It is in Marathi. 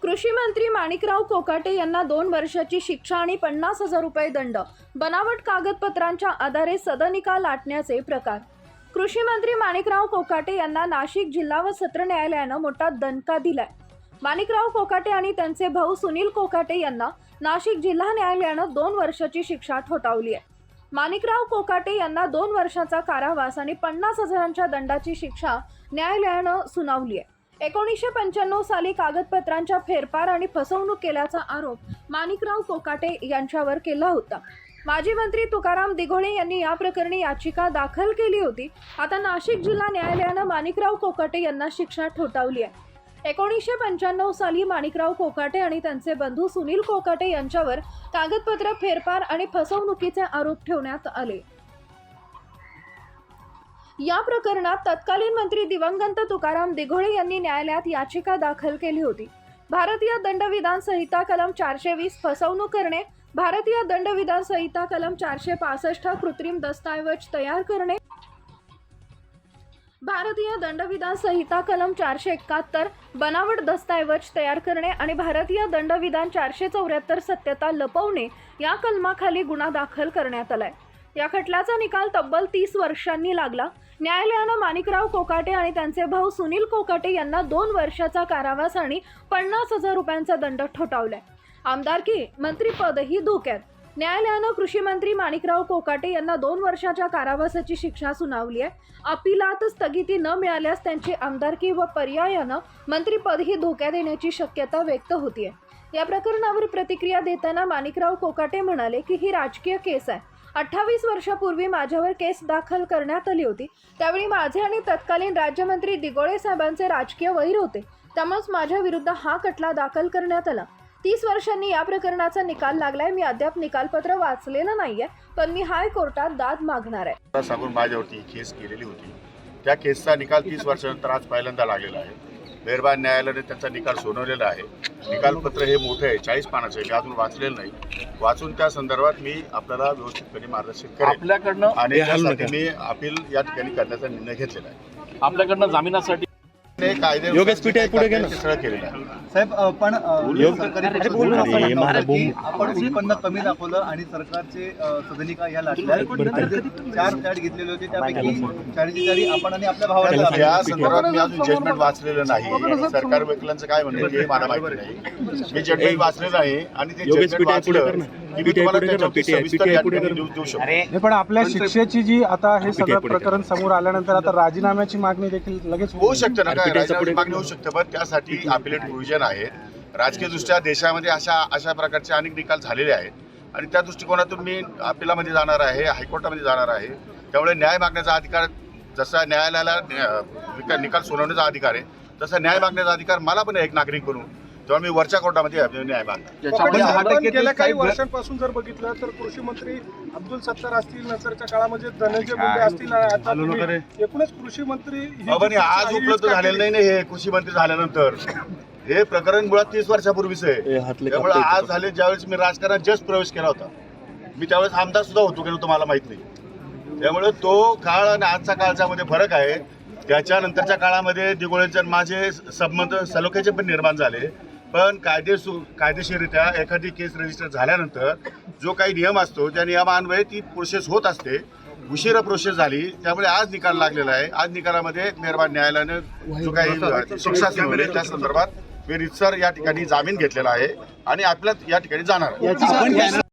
कृषी मंत्री माणिकराव कोकाटे यांना 2 वर्षाची शिक्षा आणि 50,000 रुपये दंड. बनावट कागदपत्रांच्या आधारे सदनिका लाटण्याचे प्रकार. कृषी मंत्री माणिकराव कोकाटे यांना नाशिक जिल्हा व सत्र न्यायालयानं मोठा दणका दिलाय. माणिकराव कोकाटे आणि त्यांचे भाऊ सुनील कोकाटे यांना नाशिक जिल्हा न्यायालयानं 2 वर्षाची शिक्षा ठोठावली आहे. माणिकराव कोकाटे यांना 2 वर्षाचा कारावास आणि 50,000च्या दंडाची शिक्षा न्यायालयानं सुनावली आहे. 1995 साली कागदपत्रांच्या फेरफार आणि फसवणूक केल्याचा आरोप माणिकराव कोकाटे यांच्यावर केला होता. माजी मंत्री तुकाराम दिघोळे यांनी या प्रकरणी याचिका दाखल केली होती. आता नाशिक जिल्हा न्यायालयानं माणिकराव कोकाटे यांना शिक्षा ठोठावली आहे. 1995 साली माणिकराव कोकाटे आणि त्यांचे बंधू सुनील कोकाटे यांच्यावर कागदपत्र फेरफार आणि फसवणुकीचे आरोप ठेवण्यात आले. या प्रकरणात तत्कालीन मंत्री दिवंगत तुकाराम दिघोळे यांनी न्यायालयात याचिका दाखल केली होती. भारतीय दंडविधान संहिता कलम 420 फसवणूक करणे, भारतीय दंडविधान संहिता कलम 465 कृत्रिम दस्तऐवज तयार करणे, भारतीय दंडविधान संहिता कलम 471 बनावट दस्तऐवज तयार करणे आणि भारतीय दंडविधान 474 सत्यता लपवणे या कलमाखाली गुन्हा दाखल करण्यात आलाय. या खटल्याचा निकाल तब्बल 30 वर्षांनी लागला. न्यायालयानं माणिकराव कोकाटे आणि त्यांचे भाऊ सुनील कोकाटे यांना 2 वर्षाचा कारावास आणि 50,000 रुपयांचा दंड ठोठावलाय. आमदारकी, मंत्रीपदही धोक्यात. न्यायालयानं कृषी मंत्री माणिकराव कोकाटे यांना 2 वर्षाच्या कारावासाची शिक्षा सुनावली आहे. अपिलात स्थगिती न मिळाल्यास त्यांची आमदारकी व पर्यायानं मंत्रीपदही धोक्यात येण्याची शक्यता व्यक्त होतीये. या प्रकरणावर प्रतिक्रिया देताना माणिकराव कोकाटे म्हणाले की ही राजकीय केस आहे. 28 वर्षापूर्वी माझ्यावर केस दाखल करण्यात आली होती. त्यावेळी माझे आणि तत्कालीन राज्यमंत्री दिघोळे साहेबांचे राजकीय वैर होते. त्यामुळेच माझ्या विरुद्ध हा खटला दाखल करण्यात आला. 30 वर्षांनी या प्रकरणाचा निकाल लागलाय. मी अद्याप निकालपत्र वाचलेलं नाहीये, पण मी हायकोर्टात दाद मागणार आहे. सांगून माझ्यावरती केस केलेली होती. त्या केसचा निकाल 30 वर्षानंतर आज पहिल्यांदा लागलेला आहे. मेहरबान न्यायालयाने त्याचा निकाल सुनावलेला आहे. निकालपत्र हे मोठं आहे, 40 पानाचं आहे. मी अजून वाचलेलं नाही. वाचून त्या संदर्भात मी आपल्याला व्यवस्थितपणे मार्गदर्शन करेन आपल्याकडनं आणि त्यासाठी मी अपील या ठिकाणी करण्याचा निर्णय घेतलेला आहे. आपल्याकडनं जामिनासाठी योगेश पीठ पुढे सगळं केलेलं आहे. साहेब, पण आपण उत्पन्न कमी दाखवलं आणि सरकारचे सदनिका ह्या लाटल्या. 4 फ्लॅट घेतलेले होते, त्यापैकी 4ची आपण आणि आपल्या भावाला. या संदर्भात मी अजून जजमेंट वाचलेलं नाही. सरकार वकिलांचं काय म्हणणं हे मला माहिती नाही. मी जजमेंट वाचलेलं आहे आणि ते जजमेंट वाचलं की मी तुम्हाला त्याच्यावरती सविस्तर या ठिकाणी देऊ शकतो. पण आपल्या शिक्षेची जी आता हे सगळं प्रकरण समोर आल्यानंतर आता राजीनाम्याची मागणी देखील लगेच होऊ शकते ना. काय राजीनाम्याची मागणी होऊ शकते, पण त्यासाठी अपिलेट प्रोव्हिजन आहे. राजकीय दृष्ट्या देशामध्ये अशा प्रकारचे अनेक निकाल झालेले आहेत आणि त्या दृष्टिकोनातून मी अपिलामध्ये जाणार आहे, हायकोर्टामध्ये जाणार आहे. त्यामुळे न्याय मागण्याचा अधिकार, जसा न्यायालयाला निकाल सुनावण्याचा अधिकार आहे, तसा न्याय मागण्याचा अधिकार मला पण एक नागरिक म्हणून, तेव्हा मी वरच्या कोर्टामध्ये न्याय मागणार. गेल्या काही वर्षांपासून जर बघितलं तर कृषी मंत्री अब्दुल सत्तार असतील, नंतरच्या काळामध्ये धनंजय मुंडे असतील, एकूणच कृषी मंत्री पण आज उपलब्ध झालेलं नाही ना. हे कृषी मंत्री झाल्यानंतर हे प्रकरण मुळात 30 वर्षापूर्वीच आहे. त्यामुळे आज झाले, ज्यावेळेस मी राजकारणात जस्ट प्रवेश केला होता, मी त्यावेळेस आमदार सुद्धा होतो की नव्हतं मला माहित नाही. त्यामुळे तो काळ आणि आजचा काळच्या मध्ये फरक आहे. त्याच्यानंतरच्या काळामध्ये दिघोळेंचे माझे संबंध सलोख्याचे पण निर्माण झाले. पण कायदेशीररित्या एखादी केस रजिस्टर झाल्यानंतर जो काही नियम असतो त्या नियमान्वये ती प्रोसेस होत असते. उशिरा प्रोसेस झाली, त्यामुळे आज निकाल लागलेला आहे. आज निकालामध्ये मेहरबान न्यायालयाने जो काही शिक्षा सुनावली त्या संदर्भात मी रितसर या ठिकाणी जामीन घेतलेला आहे आणि आपल्यात या ठिकाणी जाणार.